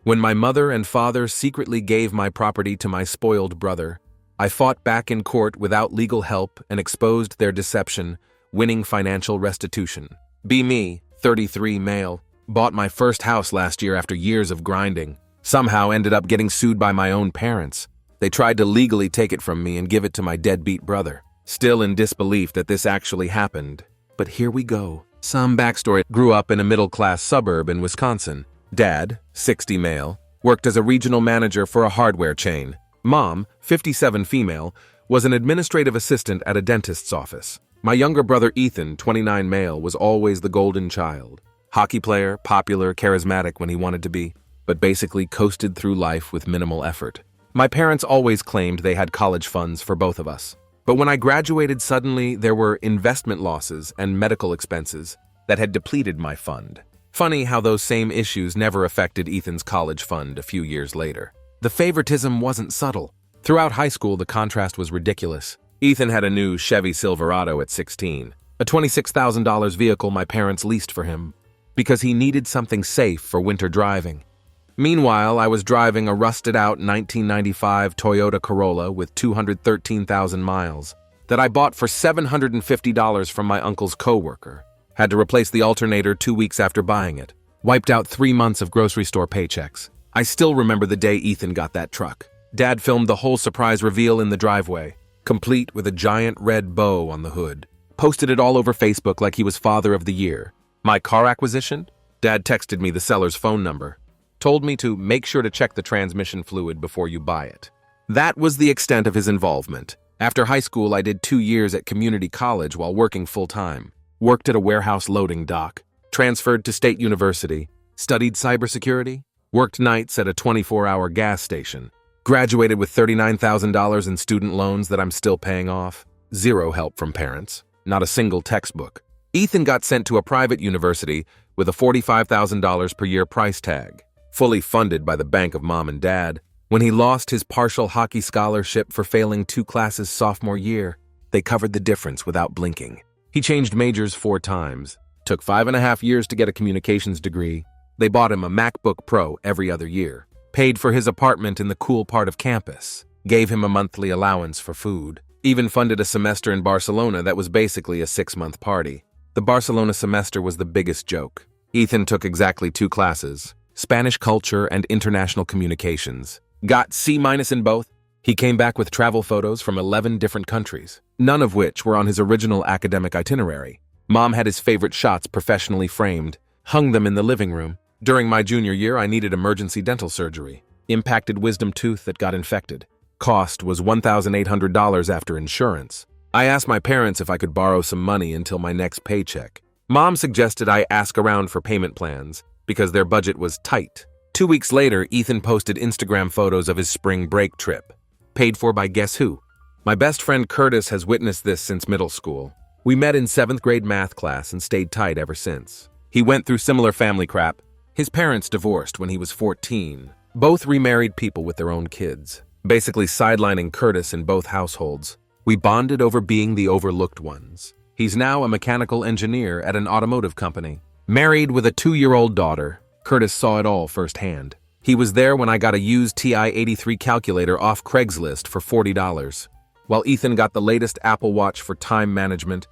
When my mother and father secretly gave my property to my spoiled brother, I fought back in court without legal help and exposed their deception, winning financial restitution. Be me, 33 male, bought my first house last year after years of grinding. Somehow ended up getting sued by my own parents. They tried to legally take it from me and give it to my deadbeat brother. Still in disbelief that this actually happened. But here we go. Some backstory. Grew up in a middle-class suburb in Wisconsin. Dad, 60 male, worked as a regional manager for a hardware chain. Mom, 57 female, was an administrative assistant at a dentist's office. My younger brother Ethan, 29 male, was always the golden child. Hockey player, popular, charismatic when he wanted to be, but basically coasted through life with minimal effort. My parents always claimed they had college funds for both of us. But when I graduated suddenly, there were investment losses and medical expenses that had depleted my fund. Funny how those same issues never affected Ethan's college fund a few years later. The favoritism wasn't subtle. Throughout high school, the contrast was ridiculous. Ethan had a new Chevy Silverado at 16, a $26,000 vehicle my parents leased for him, because he needed something safe for winter driving. Meanwhile, I was driving a rusted-out 1995 Toyota Corolla with 213,000 miles that I bought for $750 from my uncle's coworker. Had to replace the alternator 2 weeks after buying it. Wiped out 3 months of grocery store paychecks. I still remember the day Ethan got that truck. Dad filmed the whole surprise reveal in the driveway, complete with a giant red bow on the hood. Posted it all over Facebook like he was father of the year. My car acquisition? Dad texted me the seller's phone number. Told me to make sure to check the transmission fluid before you buy it. That was the extent of his involvement. After high school, I did 2 years at community college while working full-time. Worked at a warehouse loading dock. Transferred to State University. Studied cybersecurity. Worked nights at a 24-hour gas station. Graduated with $39,000 in student loans that I'm still paying off. Zero help from parents. Not a single textbook. Ethan got sent to a private university with a $45,000 per year price tag. Fully funded by the bank of mom and dad. When he lost his partial hockey scholarship for failing 2 classes sophomore year, they covered the difference without blinking. He changed majors 4 times. Took 5.5 years to get a communications degree. They bought him a MacBook Pro every other year. Paid for his apartment in the cool part of campus. Gave him a monthly allowance for food. Even funded a semester in Barcelona that was basically a 6-month party. The Barcelona semester was the biggest joke. Ethan took exactly 2 classes. Spanish culture and international communications. Got C- in both. He came back with travel photos from 11 different countries, none of which were on his original academic itinerary. Mom had his favorite shots professionally framed, hung them in the living room. During my junior year, I needed emergency dental surgery. Impacted wisdom tooth that got infected. Cost was $1,800 after insurance. I asked my parents if I could borrow some money until my next paycheck. Mom suggested I ask around for payment plans, because their budget was tight. 2 weeks later, Ethan posted Instagram photos of his spring break trip. Paid for by guess who? My best friend Curtis has witnessed this since middle school. We met in 7th grade math class and stayed tight ever since. He went through similar family crap. His parents divorced when he was 14. Both remarried people with their own kids. Basically sidelining Curtis in both households. We bonded over being the overlooked ones. He's now a mechanical engineer at an automotive company. Married with a 2-year-old daughter, Curtis saw it all firsthand. He was there when I got a used TI-83 calculator off Craigslist for $40. While Ethan got the latest Apple Watch for time management,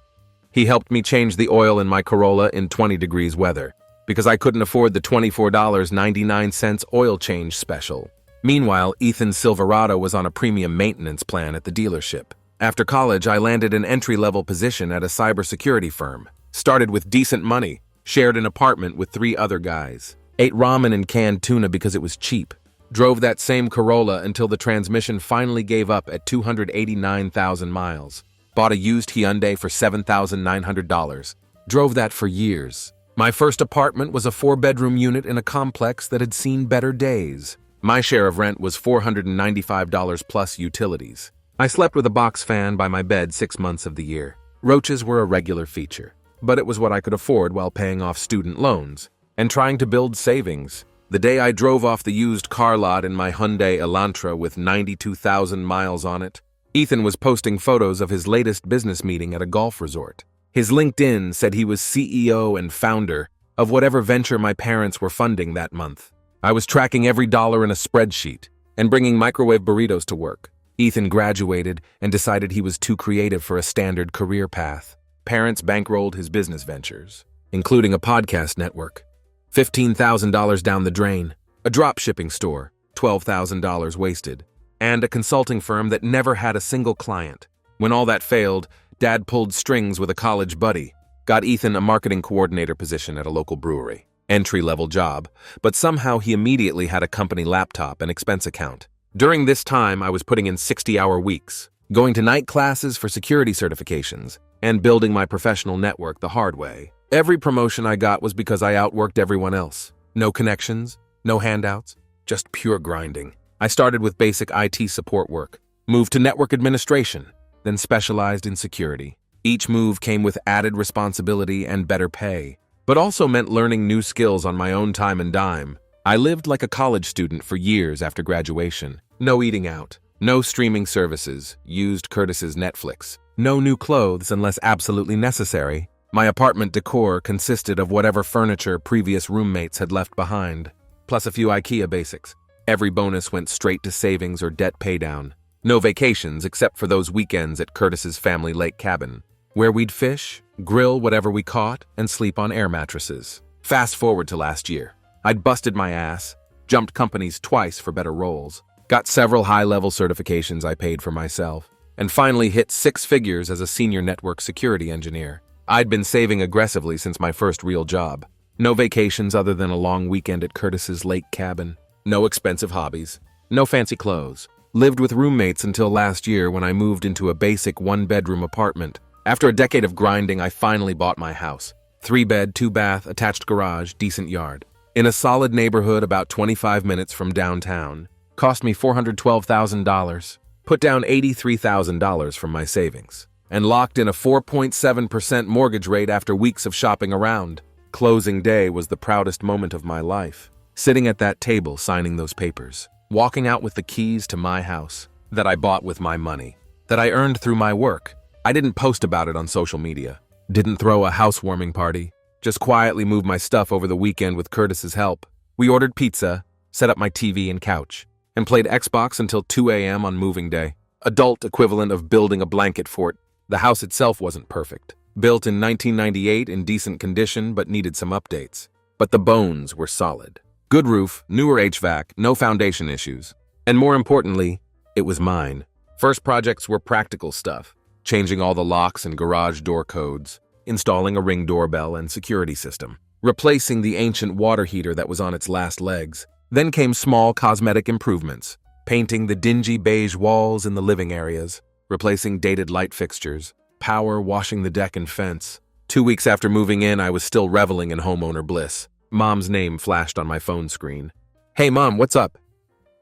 he helped me change the oil in my Corolla in 20 degrees weather, because I couldn't afford the $24.99 oil change special. Meanwhile, Ethan's Silverado was on a premium maintenance plan at the dealership. After college, I landed an entry-level position at a cybersecurity firm. Started with decent money. Shared an apartment with 3 other guys. Ate ramen and canned tuna because it was cheap. Drove that same Corolla until the transmission finally gave up at 289,000 miles. Bought a used Hyundai for $7,900. Drove that for years. My first apartment was a 4-bedroom unit in a complex that had seen better days. My share of rent was $495 plus utilities. I slept with a box fan by my bed 6 months of the year. Roaches were a regular feature. But it was what I could afford while paying off student loans and trying to build savings. The day I drove off the used car lot in my Hyundai Elantra with 92,000 miles on it, Ethan was posting photos of his latest business meeting at a golf resort. His LinkedIn said he was CEO and founder of whatever venture my parents were funding that month. I was tracking every dollar in a spreadsheet and bringing microwave burritos to work. Ethan graduated and decided he was too creative for a standard career path. Parents bankrolled his business ventures, including a podcast network. $15,000 down the drain, a drop shipping store, $12,000 wasted, and a consulting firm that never had a single client. When all that failed, Dad pulled strings with a college buddy, got Ethan a marketing coordinator position at a local brewery. Entry-level job, but somehow he immediately had a company laptop and expense account. During this time, I was putting in 60-hour weeks, going to night classes for security certifications, and building my professional network the hard way. Every promotion I got was because I outworked everyone else. No connections, no handouts, just pure grinding. I started with basic IT support work, moved to network administration, then specialized in security. Each move came with added responsibility and better pay, but also meant learning new skills on my own time and dime. I lived like a college student for years after graduation. No eating out, no streaming services, used Curtis's Netflix, no new clothes unless absolutely necessary. My apartment decor consisted of whatever furniture previous roommates had left behind, plus a few IKEA basics. Every bonus went straight to savings or debt paydown. No vacations except for those weekends at Curtis's family lake cabin, where we'd fish, grill whatever we caught, and sleep on air mattresses. Fast forward to last year. I'd busted my ass, jumped companies twice for better roles, got several high-level certifications I paid for myself, and finally hit 6 figures as a senior network security engineer. I'd been saving aggressively since my first real job. No vacations other than a long weekend at Curtis's lake cabin. No expensive hobbies. No fancy clothes. Lived with roommates until last year when I moved into a basic 1-bedroom apartment. After a decade of grinding, I finally bought my house. 3-bed, 2-bath, attached garage, decent yard. In a solid neighborhood about 25 minutes from downtown. Cost me $412,000. Put down $83,000 from my savings. And locked in a 4.7% mortgage rate after weeks of shopping around. Closing day was the proudest moment of my life. Sitting at that table signing those papers. Walking out with the keys to my house. That I bought with my money. That I earned through my work. I didn't post about it on social media. Didn't throw a housewarming party. Just quietly moved my stuff over the weekend with Curtis's help. We ordered pizza, set up my TV and couch, and played Xbox until 2 a.m. on moving day. Adult equivalent of building a blanket fort. The house itself wasn't perfect. Built in 1998 in decent condition but needed some updates. But the bones were solid. Good roof, newer HVAC, no foundation issues. And more importantly, it was mine. First projects were practical stuff. Changing all the locks and garage door codes. Installing a Ring doorbell and security system. Replacing the ancient water heater that was on its last legs. Then came small cosmetic improvements. Painting the dingy beige walls in the living areas. Replacing dated light fixtures, power washing the deck and fence. 2 weeks after moving in, I was still reveling in homeowner bliss. Mom's name flashed on my phone screen. "Hey, Mom, what's up?"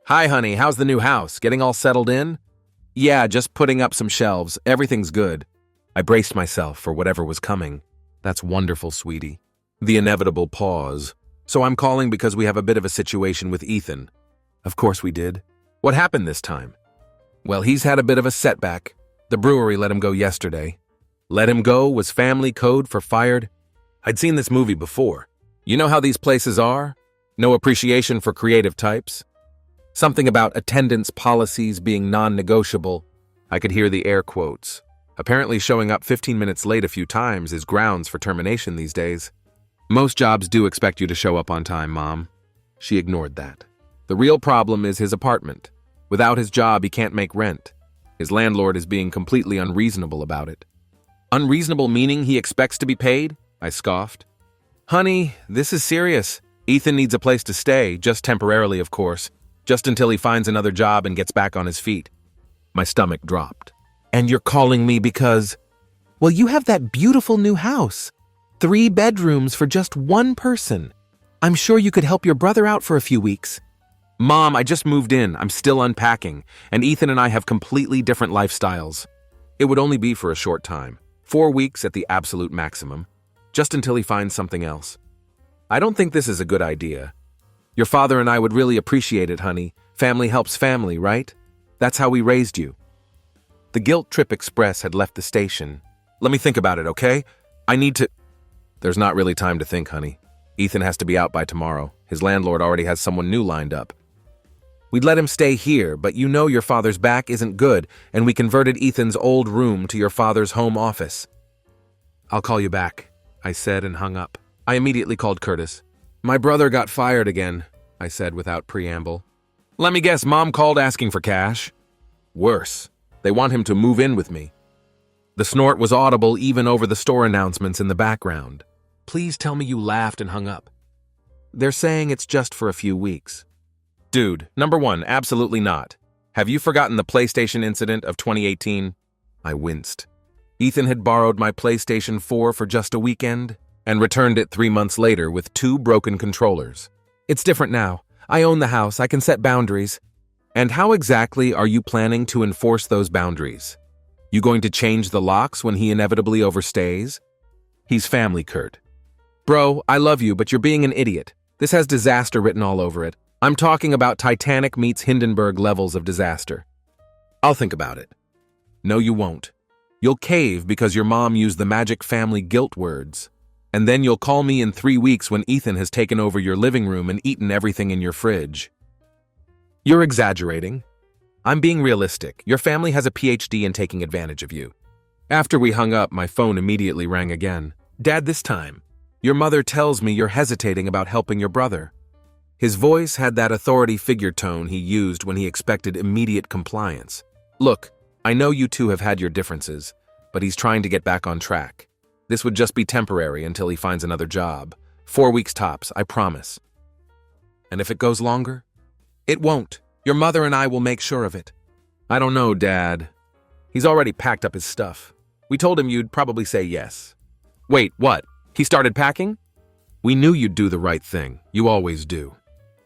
"Hi, honey, how's the new house? Getting all settled in?" "Yeah, just putting up some shelves. Everything's good." I braced myself for whatever was coming. "That's wonderful, sweetie." The inevitable pause. "So I'm calling because we have a bit of a situation with Ethan." "Of course we did. What happened this time?" "Well, he's had a bit of a setback. The brewery let him go yesterday." Let him go was family code for fired? I'd seen this movie before. You know how these places are? No appreciation for creative types? Something about attendance policies being non-negotiable. I could hear the air quotes. Apparently showing up 15 minutes late a few times is grounds for termination these days. Most jobs do expect you to show up on time, Mom. She ignored that. The real problem is his apartment. Without his job, he can't make rent. His landlord is being completely unreasonable about it. Unreasonable meaning he expects to be paid? I scoffed. Honey, this is serious. Ethan needs a place to stay, just temporarily, of course, just until he finds another job and gets back on his feet. My stomach dropped. And you're calling me because... Well, you have that beautiful new house. 3 bedrooms for just 1 person. I'm sure you could help your brother out for a few weeks. Mom, I just moved in. I'm still unpacking, and Ethan and I have completely different lifestyles. It would only be for a short time. 4 weeks at the absolute maximum, just until he finds something else. I don't think this is a good idea. Your father and I would really appreciate it, honey. Family helps family, right? That's how we raised you. The Guilt Trip Express had left the station. Let me think about it, okay? I need to... There's not really time to think, honey. Ethan has to be out by tomorrow. His landlord already has someone new lined up. We'd let him stay here, but you know your father's back isn't good, and we converted Ethan's old room to your father's home office. I'll call you back, I said and hung up. I immediately called Curtis. My brother got fired again, I said without preamble. Let me guess, Mom called asking for cash? Worse, they want him to move in with me. The snort was audible even over the store announcements in the background. Please tell me you laughed and hung up. They're saying it's just for a few weeks. Dude, number one, absolutely not. Have you forgotten the PlayStation incident of 2018? I winced. Ethan had borrowed my PlayStation 4 for just a weekend and returned it 3 months later with 2 broken controllers. It's different now. I own the house. I can set boundaries. And how exactly are you planning to enforce those boundaries? You going to change the locks when he inevitably overstays? He's family, Kurt. Bro, I love you, but you're being an idiot. This has disaster written all over it. I'm talking about Titanic meets Hindenburg levels of disaster. I'll think about it. No, you won't. You'll cave because your mom used the magic family guilt words. And then you'll call me in 3 weeks when Ethan has taken over your living room and eaten everything in your fridge. You're exaggerating. I'm being realistic. Your family has a PhD in taking advantage of you. After we hung up, my phone immediately rang again. Dad, this time. Your mother tells me you're hesitating about helping your brother. His voice had that authority figure tone he used when he expected immediate compliance. Look, I know you two have had your differences, but he's trying to get back on track. This would just be temporary until he finds another job. 4 weeks tops, I promise. And if it goes longer? It won't. Your mother and I will make sure of it. I don't know, Dad. He's already packed up his stuff. We told him you'd probably say yes. Wait, what? He started packing? We knew you'd do the right thing. You always do.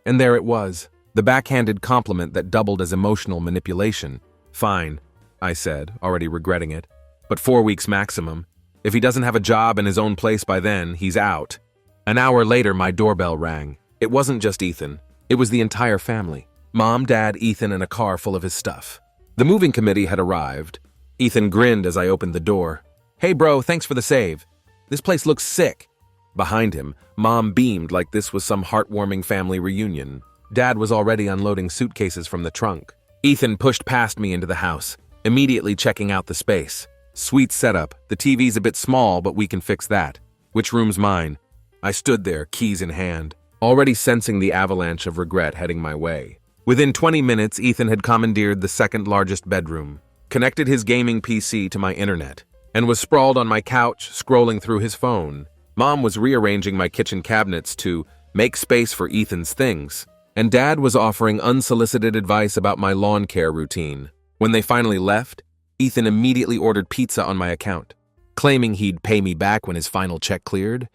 And there it was, the backhanded compliment that doubled as emotional manipulation. Fine, I said, already regretting it. But 4 weeks maximum. If he doesn't have a job in his own place by then, he's out. An hour later, my doorbell rang. It wasn't just Ethan. It was the entire family. Mom, Dad, Ethan, and a car full of his stuff. The moving committee had arrived. Ethan grinned as I opened the door. Hey bro, thanks for the save. This place looks sick. Behind him, Mom beamed like this was some heartwarming family reunion. Dad was already unloading suitcases from the trunk. Ethan pushed past me into the house, immediately checking out the space. Sweet setup. The TV's a bit small, but we can fix that. Which room's mine? I stood there, keys in hand, already sensing the avalanche of regret heading my way. Within 20 minutes, Ethan had commandeered the second largest bedroom, connected his gaming PC to my internet, and was sprawled on my couch, scrolling through his phone. Mom was rearranging my kitchen cabinets to make space for Ethan's things, and Dad was offering unsolicited advice about my lawn care routine. When they finally left, Ethan immediately ordered pizza on my account. Claiming he'd pay me back when his final check cleared,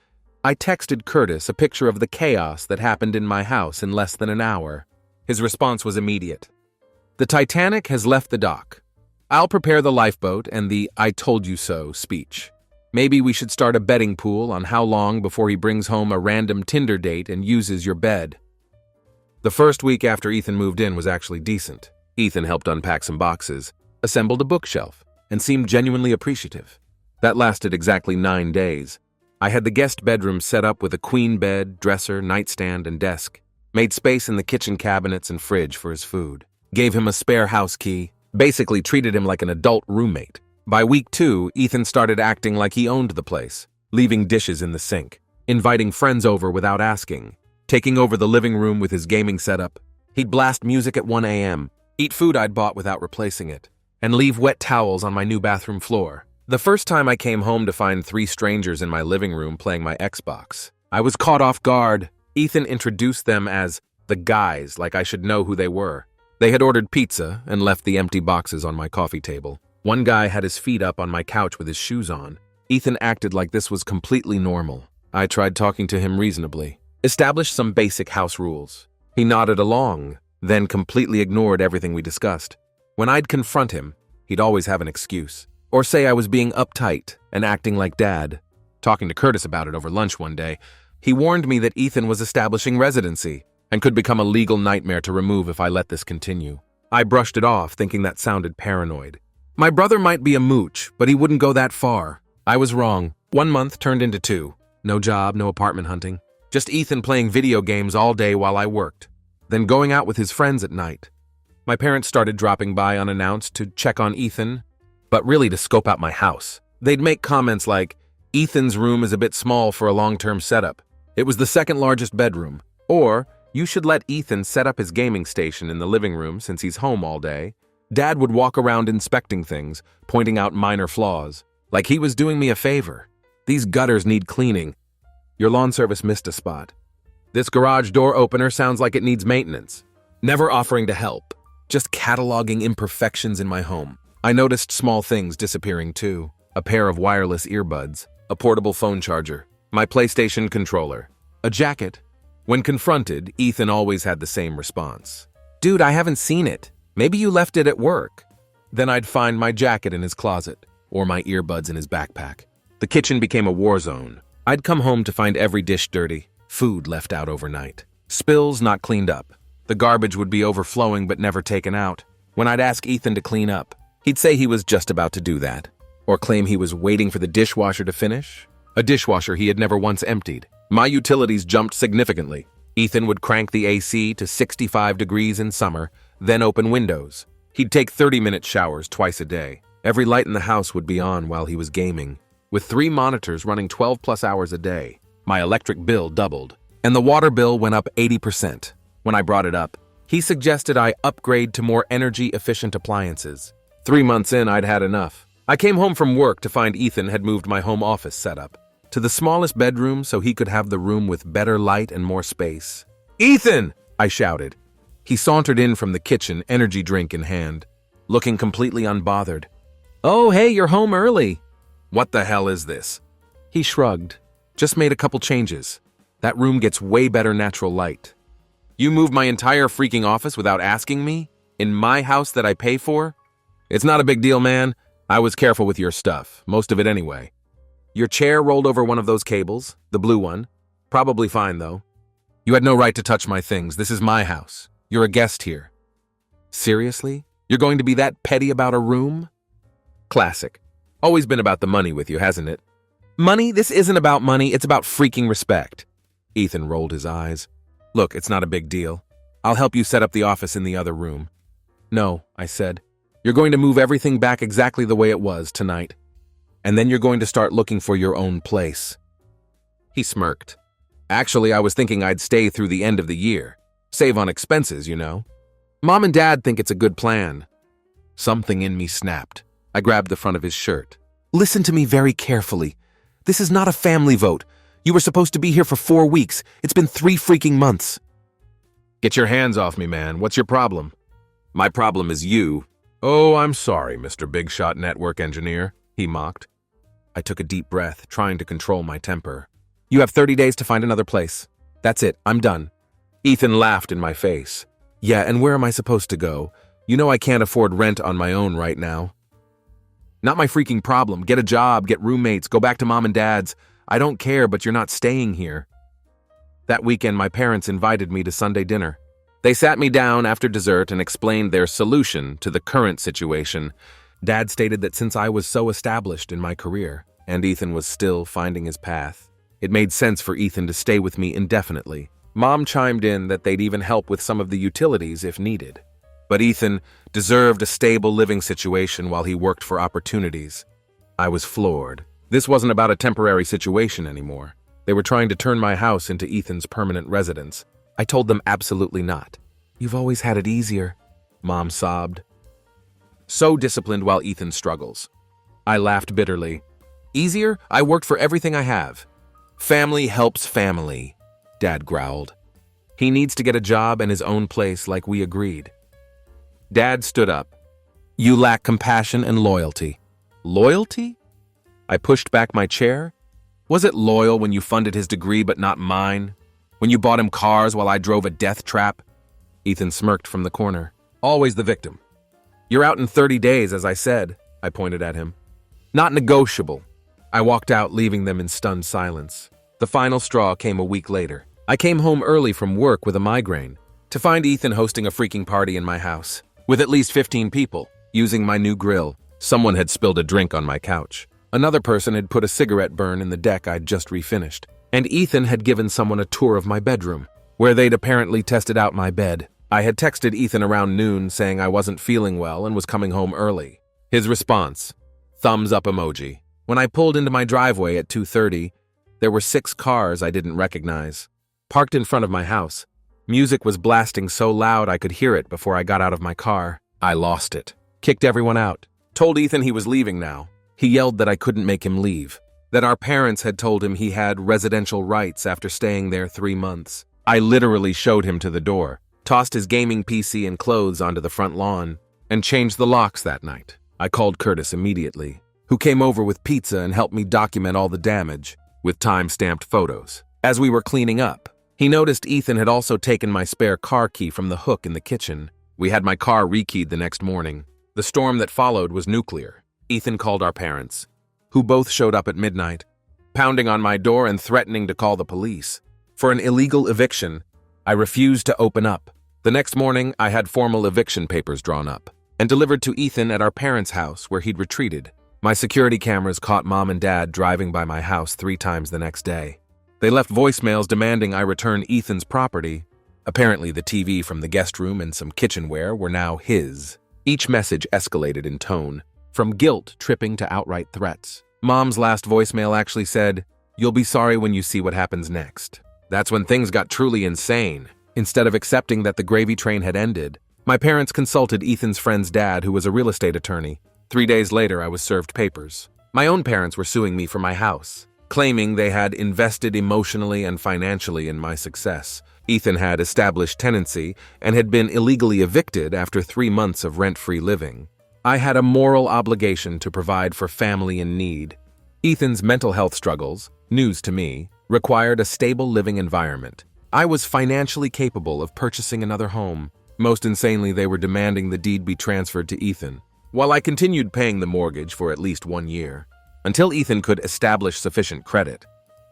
I texted Curtis a picture of the chaos that happened in my house in less than an hour. His response was immediate. The Titanic has left the dock. I'll prepare the lifeboat and the "I told you so" speech. Maybe we should start a betting pool on how long before he brings home a random Tinder date and uses your bed. The first week after Ethan moved in was actually decent. Ethan helped unpack some boxes, assembled a bookshelf, and seemed genuinely appreciative. That lasted exactly 9 days. I had the guest bedroom set up with a queen bed, dresser, nightstand, and desk. Made space in the kitchen cabinets and fridge for his food. Gave him a spare house key. Basically treated him like an adult roommate. By week 2, Ethan started acting like he owned the place, leaving dishes in the sink, inviting friends over without asking, taking over the living room with his gaming setup. He'd blast music at 1 a.m., eat food I'd bought without replacing it, and leave wet towels on my new bathroom floor. The first time I came home to find 3 strangers in my living room playing my Xbox, I was caught off guard. Ethan introduced them as the guys, like I should know who they were. They had ordered pizza and left the empty boxes on my coffee table. One guy had his feet up on my couch with his shoes on. Ethan acted like this was completely normal. I tried talking to him reasonably, established some basic house rules. He nodded along, then completely ignored everything we discussed. When I'd confront him, he'd always have an excuse, or say I was being uptight and acting like Dad. Talking to Curtis about it over lunch one day, he warned me that Ethan was establishing residency and could become a legal nightmare to remove if I let this continue. I brushed it off, thinking that sounded paranoid. My brother might be a mooch, but he wouldn't go that far. I was wrong. 1 month turned into 2. No job, no apartment hunting. Just Ethan playing video games all day while I worked, then going out with his friends at night. My parents started dropping by unannounced to check on Ethan, but really to scope out my house. They'd make comments like, "Ethan's room is a bit small for a long-term setup. It was the second largest bedroom." Or, "You should let Ethan set up his gaming station in the living room since he's home all day." Dad would walk around inspecting things, pointing out minor flaws, like he was doing me a favor. "These gutters need cleaning. Your lawn service missed a spot. This garage door opener sounds like it needs maintenance." Never offering to help, just cataloging imperfections in my home. I noticed small things disappearing too. A pair of wireless earbuds, a portable phone charger, my PlayStation controller, a jacket. When confronted, Ethan always had the same response. "Dude, I haven't seen it. Maybe you left it at work." Then I'd find my jacket in his closet, or my earbuds in his backpack. The kitchen became a war zone. I'd come home to find every dish dirty, food left out overnight, spills not cleaned up. The garbage would be overflowing but never taken out. When I'd ask Ethan to clean up, he'd say he was just about to do that, or claim he was waiting for the dishwasher to finish, a dishwasher he had never once emptied. My utilities jumped significantly. Ethan would crank the AC to 65 degrees in summer, then open windows. He'd take 30-minute showers twice a day. Every light in the house would be on while he was gaming. With 3 monitors running 12+ hours a day, my electric bill doubled, and the water bill went up 80%. When I brought it up, he suggested I upgrade to more energy-efficient appliances. 3 months in, I'd had enough. I came home from work to find Ethan had moved my home office setup to the smallest bedroom so he could have the room with better light and more space. "Ethan!" I shouted. He sauntered in from the kitchen, energy drink in hand, looking completely unbothered. "Oh, hey, you're home early." "What the hell is this?" He shrugged. "Just made a couple changes. That room gets way better natural light." "You moved my entire freaking office without asking me? In my house that I pay for?" "It's not a big deal, man. I was careful with your stuff, most of it anyway. Your chair rolled over one of those cables, the blue one. Probably fine, though. You had no right to touch my things. This is my house. You're a guest here." "Seriously? You're going to be that petty about a room?" Classic. Always been about the money with you, hasn't it? "Money? This isn't about money. It's about freaking respect." Ethan rolled his eyes. "Look, it's not a big deal. I'll help you set up the office in the other room." "No," I said. "You're going to move everything back exactly the way it was tonight. And then you're going to start looking for your own place." He smirked. "Actually, I was thinking I'd stay through the end of the year. Save on expenses, you know. Mom and Dad think it's a good plan." Something in me snapped. I grabbed the front of his shirt. "Listen to me very carefully. This is not a family vote. You were supposed to be here for 4 weeks. It's been 3 freaking months." "Get your hands off me, man. What's your problem?" "My problem is you." "Oh, I'm sorry, Mr. Big Shot Network Engineer," he mocked. I took a deep breath, trying to control my temper. "You have 30 days to find another place. That's it. I'm done." Ethan laughed in my face. "Yeah, and where am I supposed to go? You know I can't afford rent on my own right now." "Not my freaking problem. Get a job, get roommates, go back to Mom and Dad's. I don't care, but you're not staying here." That weekend, my parents invited me to Sunday dinner. They sat me down after dessert and explained their solution to the current situation. Dad stated that since I was so established in my career, and Ethan was still finding his path, it made sense for Ethan to stay with me indefinitely. Mom chimed in that they'd even help with some of the utilities if needed. But Ethan deserved a stable living situation while he worked for opportunities. I was floored. This wasn't about a temporary situation anymore. They were trying to turn my house into Ethan's permanent residence. I told them absolutely not. "You've always had it easier," Mom sobbed. So disciplined while Ethan struggles. I laughed bitterly. "Easier? I worked for everything I have." "Family helps family," Dad growled. "He needs to get a job and his own place like we agreed." Dad stood up. "You lack compassion and loyalty." "Loyalty?" I pushed back my chair. "Was it loyal when you funded his degree but not mine? When you bought him cars while I drove a death trap?" Ethan smirked from the corner. "Always the victim." "You're out in 30 days, as I said," I pointed at him. "Not negotiable." I walked out, leaving them in stunned silence. The final straw came a week later. I came home early from work with a migraine to find Ethan hosting a freaking party in my house, with at least 15 people, using my new grill. Someone had spilled a drink on my couch. Another person had put a cigarette burn in the deck I'd just refinished. And Ethan had given someone a tour of my bedroom, where they'd apparently tested out my bed. I had texted Ethan around noon saying I wasn't feeling well and was coming home early. His response, thumbs up emoji. When I pulled into my driveway at 2:30, there were 6 cars I didn't recognize, parked in front of my house. Music was blasting so loud I could hear it before I got out of my car. I lost it. Kicked everyone out. Told Ethan he was leaving now. He yelled that I couldn't make him leave, that our parents had told him he had residential rights after staying there 3 months. I literally showed him to the door, tossed his gaming PC and clothes onto the front lawn, and changed the locks that night. I called Curtis immediately, who came over with pizza and helped me document all the damage, with time-stamped photos. As we were cleaning up, he noticed Ethan had also taken my spare car key from the hook in the kitchen. We had my car rekeyed the next morning. The storm that followed was nuclear. Ethan called our parents, who both showed up at midnight, pounding on my door and threatening to call the police. For an illegal eviction, I refused to open up. The next morning, I had formal eviction papers drawn up and delivered to Ethan at our parents' house where he'd retreated. My security cameras caught Mom and Dad driving by my house 3 times the next day. They left voicemails demanding I return Ethan's property. Apparently, the TV from the guest room and some kitchenware were now his. Each message escalated in tone, from guilt tripping to outright threats. Mom's last voicemail actually said, "You'll be sorry when you see what happens next." That's when things got truly insane. Instead of accepting that the gravy train had ended, my parents consulted Ethan's friend's dad, who was a real estate attorney. 3 days later, I was served papers. My own parents were suing me for my house, claiming they had invested emotionally and financially in my success. Ethan had established tenancy and had been illegally evicted after 3 months of rent-free living. I had a moral obligation to provide for family in need. Ethan's mental health struggles, news to me, required a stable living environment. I was financially capable of purchasing another home. Most insanely, they were demanding the deed be transferred to Ethan, while I continued paying the mortgage for at least 1 year, until Ethan could establish sufficient credit.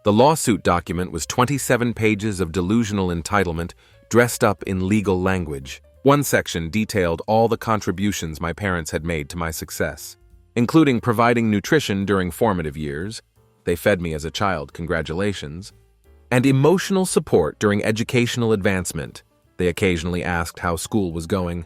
The lawsuit document was 27 pages of delusional entitlement dressed up in legal language. One section detailed all the contributions my parents had made to my success, including providing nutrition during formative years — they fed me as a child, congratulations — and emotional support during educational advancement. They occasionally asked how school was going.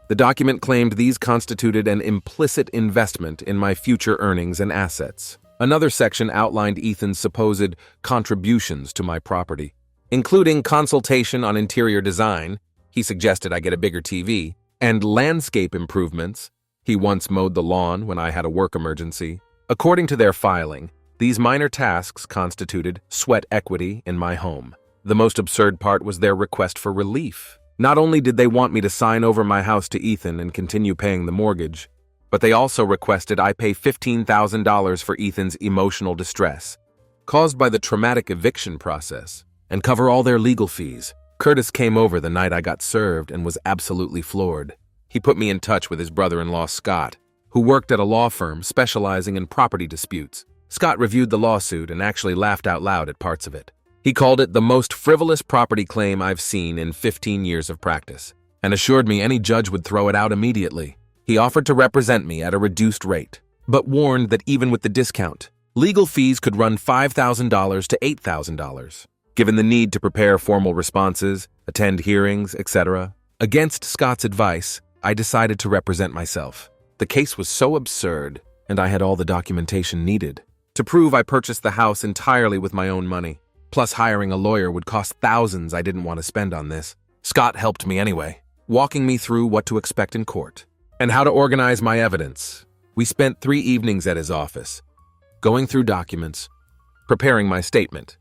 The document claimed these constituted an implicit investment in my future earnings and assets. Another section outlined Ethan's supposed contributions to my property, including consultation on interior design — he suggested I get a bigger TV — and landscape improvements — he once mowed the lawn when I had a work emergency. According to their filing, these minor tasks constituted sweat equity in my home. The most absurd part was their request for relief. Not only did they want me to sign over my house to Ethan and continue paying the mortgage, but they also requested I pay $15,000 for Ethan's emotional distress caused by the traumatic eviction process and cover all their legal fees. Curtis came over the night I got served and was absolutely floored. He put me in touch with his brother-in-law, Scott, who worked at a law firm specializing in property disputes. Scott reviewed the lawsuit and actually laughed out loud at parts of it. He called it the most frivolous property claim I've seen in 15 years of practice, and assured me any judge would throw it out immediately. He offered to represent me at a reduced rate, but warned that even with the discount, legal fees could run $5,000 to $8,000. Given the need to prepare formal responses, attend hearings, etc., against Scott's advice, I decided to represent myself. The case was so absurd, and I had all the documentation needed. To prove I purchased the house entirely with my own money, plus hiring a lawyer would cost thousands I didn't want to spend on this. Scott helped me anyway, walking me through what to expect in court and how to organize my evidence. We spent 3 evenings at his office, going through documents, preparing my statement,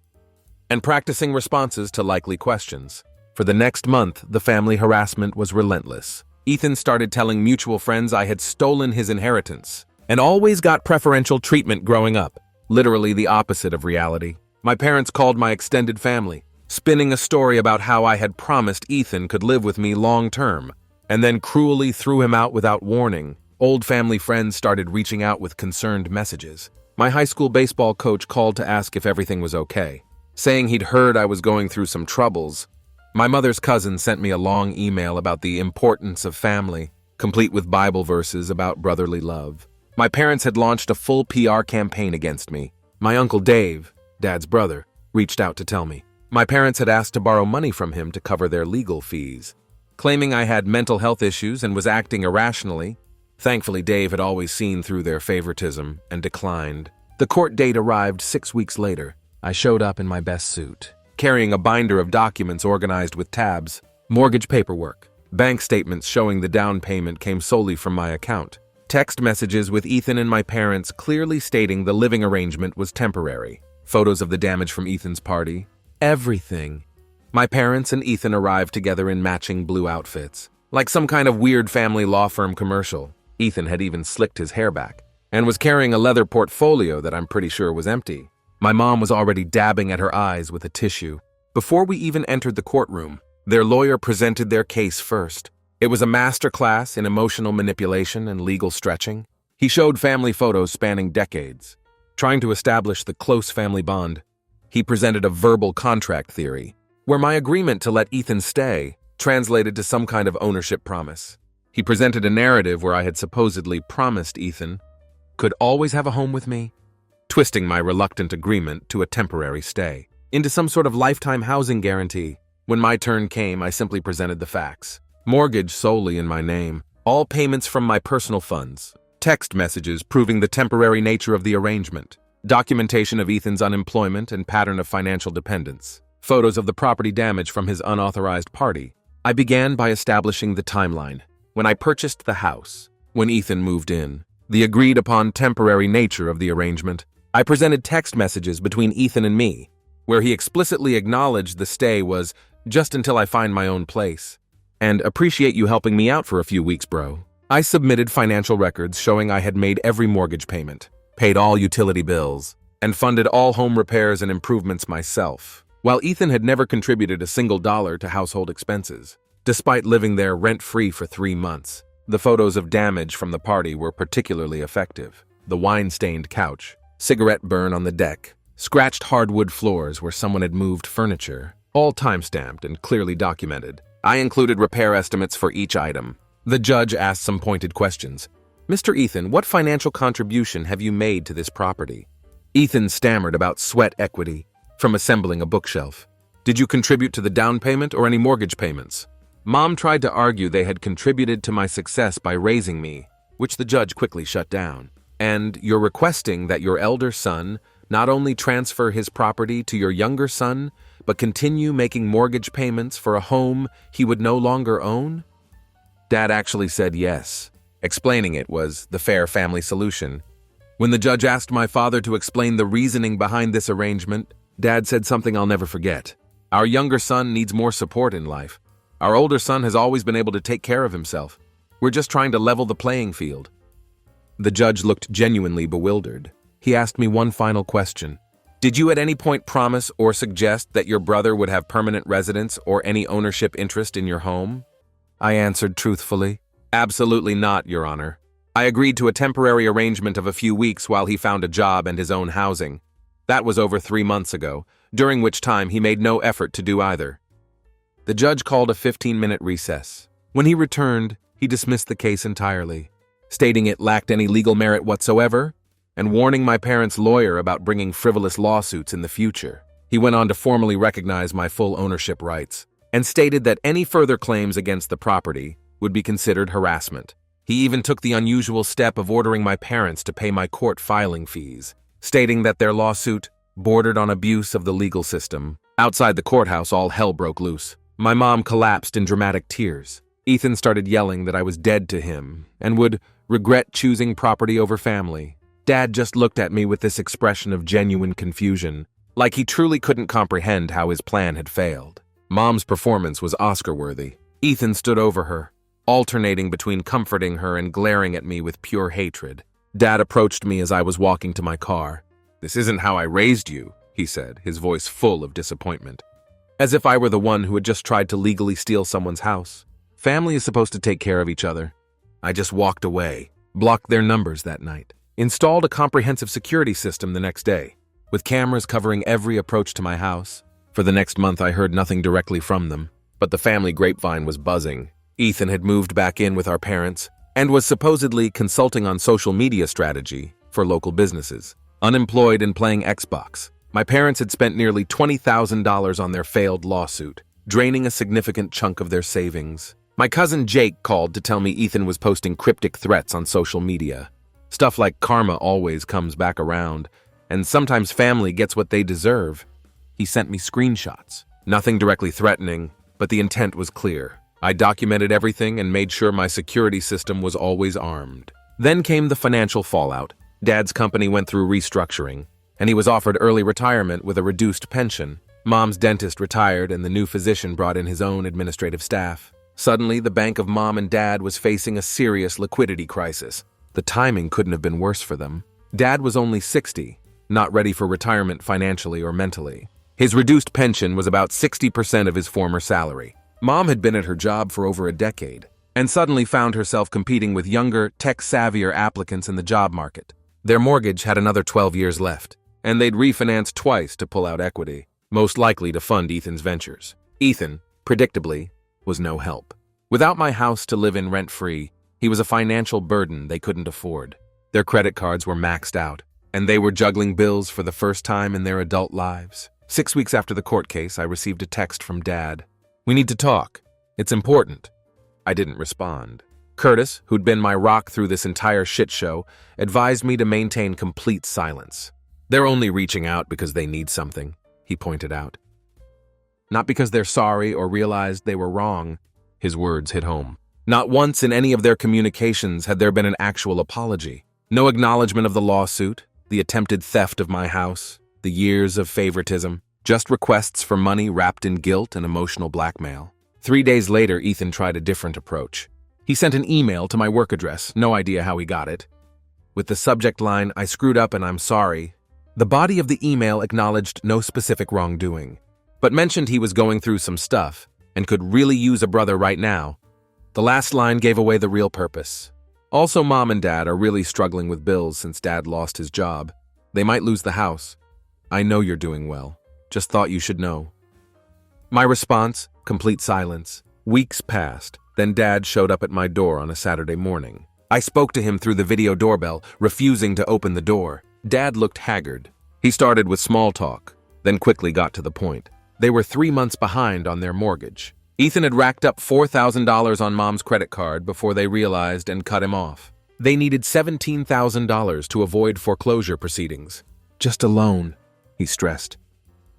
and practicing responses to likely questions. For the next month, the family harassment was relentless. Ethan started telling mutual friends I had stolen his inheritance and always got preferential treatment growing up, literally the opposite of reality. My parents called my extended family, spinning a story about how I had promised Ethan could live with me long-term, and then cruelly threw him out without warning. Old family friends started reaching out with concerned messages. My high school baseball coach called to ask if everything was okay, saying he'd heard I was going through some troubles. My mother's cousin sent me a long email about the importance of family, complete with Bible verses about brotherly love. My parents had launched a full PR campaign against me. My Uncle Dave, Dad's brother, reached out to tell me. My parents had asked to borrow money from him to cover their legal fees. Claiming I had mental health issues and was acting irrationally, thankfully Dave had always seen through their favoritism and declined. The court date arrived 6 weeks later. I showed up in my best suit, carrying a binder of documents organized with tabs, mortgage paperwork, bank statements showing the down payment came solely from my account, text messages with Ethan and my parents clearly stating the living arrangement was temporary, photos of the damage from Ethan's party, everything. My parents and Ethan arrived together in matching blue outfits, like some kind of weird family law firm commercial. Ethan had even slicked his hair back and was carrying a leather portfolio that I'm pretty sure was empty. My mom was already dabbing at her eyes with a tissue. Before we even entered the courtroom, their lawyer presented their case first. It was a masterclass in emotional manipulation and legal stretching. He showed family photos spanning decades, trying to establish the close family bond. He presented a verbal contract theory, where my agreement to let Ethan stay translated to some kind of ownership promise. He presented a narrative where I had supposedly promised Ethan could always have a home with me, twisting my reluctant agreement to a temporary stay into some sort of lifetime housing guarantee. When my turn came, I simply presented the facts. Mortgage solely in my name, all payments from my personal funds, text messages proving the temporary nature of the arrangement, documentation of Ethan's unemployment and pattern of financial dependence, photos of the property damage from his unauthorized party. I began by establishing the timeline. When I purchased the house, when Ethan moved in, the agreed-upon temporary nature of the arrangement. I presented text messages between Ethan and me, where he explicitly acknowledged the stay was just until I find my own place, and appreciate you helping me out for a few weeks, bro. I submitted financial records showing I had made every mortgage payment, paid all utility bills, and funded all home repairs and improvements myself, while Ethan had never contributed a single dollar to household expenses. Despite living there rent-free for 3 months, the photos of damage from the party were particularly effective. The wine-stained couch, cigarette burn on the deck, scratched hardwood floors where someone had moved furniture, all time-stamped and clearly documented. I included repair estimates for each item. The judge asked some pointed questions. Mr. Ethan, what financial contribution have you made to this property? Ethan stammered about sweat equity from assembling a bookshelf. Did you contribute to the down payment or any mortgage payments? Mom tried to argue they had contributed to my success by raising me, which the judge quickly shut down. And you're requesting that your elder son not only transfer his property to your younger son, but continue making mortgage payments for a home he would no longer own? Dad actually said yes. Explaining it was the fair family solution. When the judge asked my father to explain the reasoning behind this arrangement, Dad said something I'll never forget. Our younger son needs more support in life. Our older son has always been able to take care of himself. We're just trying to level the playing field. The judge looked genuinely bewildered. He asked me one final question. Did you at any point promise or suggest that your brother would have permanent residence or any ownership interest in your home? I answered truthfully, absolutely not, Your Honor. I agreed to a temporary arrangement of a few weeks while he found a job and his own housing. That was over 3 months ago, during which time he made no effort to do either. The judge called a 15-minute recess. When he returned, he dismissed the case entirely, stating it lacked any legal merit whatsoever, and warning my parents' lawyer about bringing frivolous lawsuits in the future. He went on to formally recognize my full ownership rights, and stated that any further claims against the property would be considered harassment. He even took the unusual step of ordering my parents to pay my court filing fees, stating that their lawsuit bordered on abuse of the legal system. Outside the courthouse, all hell broke loose. My mom collapsed in dramatic tears. Ethan started yelling that I was dead to him and would regret choosing property over family. Dad just looked at me with this expression of genuine confusion, like he truly couldn't comprehend how his plan had failed. Mom's performance was Oscar-worthy. Ethan stood over her, alternating between comforting her and glaring at me with pure hatred. Dad approached me as I was walking to my car. "This isn't how I raised you," he said, his voice full of disappointment. As if I were the one who had just tried to legally steal someone's house. Family is supposed to take care of each other. I just walked away, blocked their numbers that night, installed a comprehensive security system the next day, with cameras covering every approach to my house. For the next month, I heard nothing directly from them, but the family grapevine was buzzing. Ethan had moved back in with our parents and was supposedly consulting on social media strategy for local businesses, unemployed and playing Xbox. My parents had spent nearly $20,000 on their failed lawsuit, draining a significant chunk of their savings. My cousin Jake called to tell me Ethan was posting cryptic threats on social media. Stuff like karma always comes back around, and sometimes family gets what they deserve. He sent me screenshots. Nothing directly threatening, but the intent was clear. I documented everything and made sure my security system was always armed. Then came the financial fallout. Dad's company went through restructuring, and he was offered early retirement with a reduced pension. Mom's dentist retired, and the new physician brought in his own administrative staff. Suddenly, the bank of Mom and Dad was facing a serious liquidity crisis. The timing couldn't have been worse for them. Dad was only 60, not ready for retirement financially or mentally. His reduced pension was about 60% of his former salary. Mom had been at her job for over a decade, and suddenly found herself competing with younger, tech-savvier applicants in the job market. Their mortgage had another 12 years left, and they'd refinanced twice to pull out equity, most likely to fund Ethan's ventures. Ethan, predictably, was no help. Without my house to live in rent-free, he was a financial burden they couldn't afford. Their credit cards were maxed out, and they were juggling bills for the first time in their adult lives. 6 weeks after the court case, I received a text from Dad. "We need to talk. It's important." I didn't respond. Curtis, who'd been my rock through this entire shit show, advised me to maintain complete silence. "They're only reaching out because they need something," he pointed out. "Not because they're sorry or realized they were wrong." His words hit home. Not once in any of their communications had there been an actual apology. No acknowledgement of the lawsuit, the attempted theft of my house, the years of favoritism, just requests for money wrapped in guilt and emotional blackmail. 3 days later, Ethan tried a different approach. He sent an email to my work address, no idea how he got it. With the subject line, "I screwed up and I'm sorry," the body of the email acknowledged no specific wrongdoing, but mentioned he was going through some stuff and could really use a brother right now. The last line gave away the real purpose. Also, Mom and Dad are really struggling with bills since Dad lost his job. They might lose the house. "I know you're doing well. Just thought you should know." My response? Complete silence. Weeks passed. Then Dad showed up at my door on a Saturday morning. I spoke to him through the video doorbell, refusing to open the door. Dad looked haggard. He started with small talk, then quickly got to the point. They were 3 months behind on their mortgage. Ethan had racked up $4,000 on Mom's credit card before they realized and cut him off. They needed $17,000 to avoid foreclosure proceedings. "Just a loan," he stressed.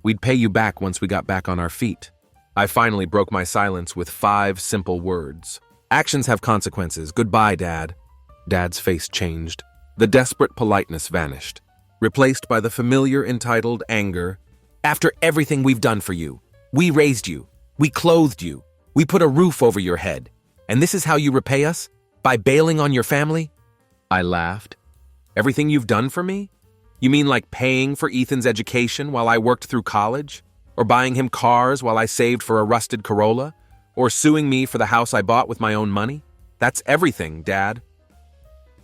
"We'd pay you back once we got back on our feet." I finally broke my silence with 5 simple words. "Actions have consequences. Goodbye, Dad." Dad's face changed. The desperate politeness vanished, replaced by the familiar entitled anger. "After everything we've done for you, we raised you, we clothed you, we put a roof over your head, and this is how you repay us? By bailing on your family?" I laughed. "Everything you've done for me? You mean like paying for Ethan's education while I worked through college? Or buying him cars while I saved for a rusted Corolla? Or suing me for the house I bought with my own money? That's everything, Dad."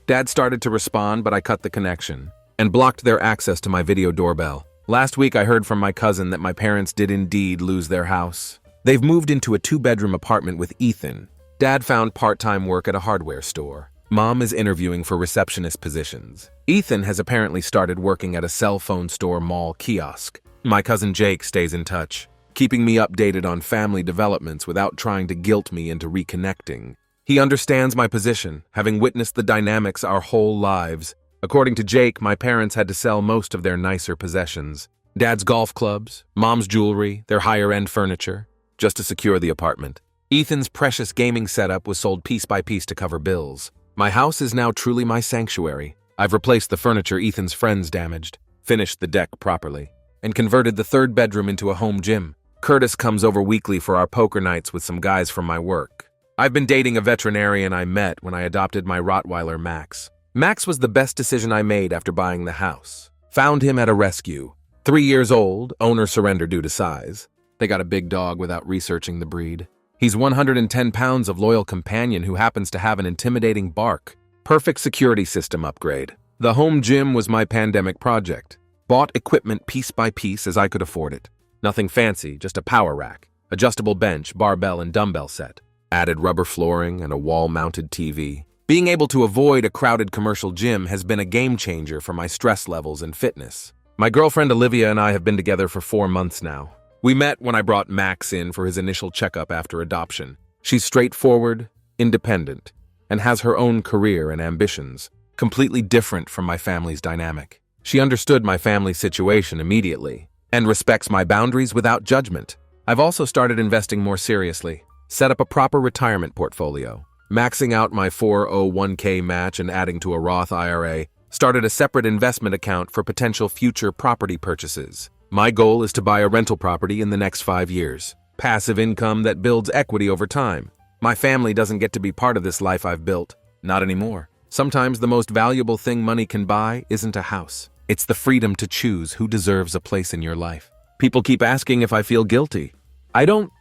Dad started to respond, but I cut the connection and blocked their access to my video doorbell. Last week I heard from my cousin that my parents did indeed lose their house. They've moved into a 2-bedroom apartment with Ethan. Dad found part-time work at a hardware store. Mom is interviewing for receptionist positions. Ethan has apparently started working at a cell phone store mall kiosk. My cousin Jake stays in touch, keeping me updated on family developments without trying to guilt me into reconnecting. He understands my position, having witnessed the dynamics our whole lives. According to Jake, my parents had to sell most of their nicer possessions. Dad's golf clubs, Mom's jewelry, their higher-end furniture, just to secure the apartment. Ethan's precious gaming setup was sold piece by piece to cover bills. My house is now truly my sanctuary. I've replaced the furniture Ethan's friends damaged, finished the deck properly, and converted the 3rd bedroom into a home gym. Curtis comes over weekly for our poker nights with some guys from my work. I've been dating a veterinarian I met when I adopted my Rottweiler, Max. Max was the best decision I made after buying the house. Found him at a rescue. 3 years old, owner surrendered due to size. They got a big dog without researching the breed. He's 110 pounds of loyal companion who happens to have an intimidating bark. Perfect security system upgrade. The home gym was my pandemic project. Bought equipment piece by piece as I could afford it. Nothing fancy, just a power rack, adjustable bench, barbell, and dumbbell set. Added rubber flooring and a wall-mounted TV. Being able to avoid a crowded commercial gym has been a game changer for my stress levels and fitness. My girlfriend Olivia and I have been together for 4 months now. We met when I brought Max in for his initial checkup after adoption. She's straightforward, independent, and has her own career and ambitions, completely different from my family's dynamic. She understood my family's situation immediately and respects my boundaries without judgment. I've also started investing more seriously, set up a proper retirement portfolio, maxing out my 401k match and adding to a Roth IRA, started a separate investment account for potential future property purchases. My goal is to buy a rental property in the next 5 years. Passive income that builds equity over time. My family doesn't get to be part of this life I've built. Not anymore. Sometimes the most valuable thing money can buy isn't a house. It's the freedom to choose who deserves a place in your life. People keep asking if I feel guilty. I don't.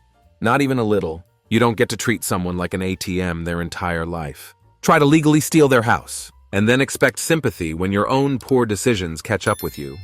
Not even a little. You don't get to treat someone like an ATM their entire life. Try to legally steal their house, and then expect sympathy when your own poor decisions catch up with you.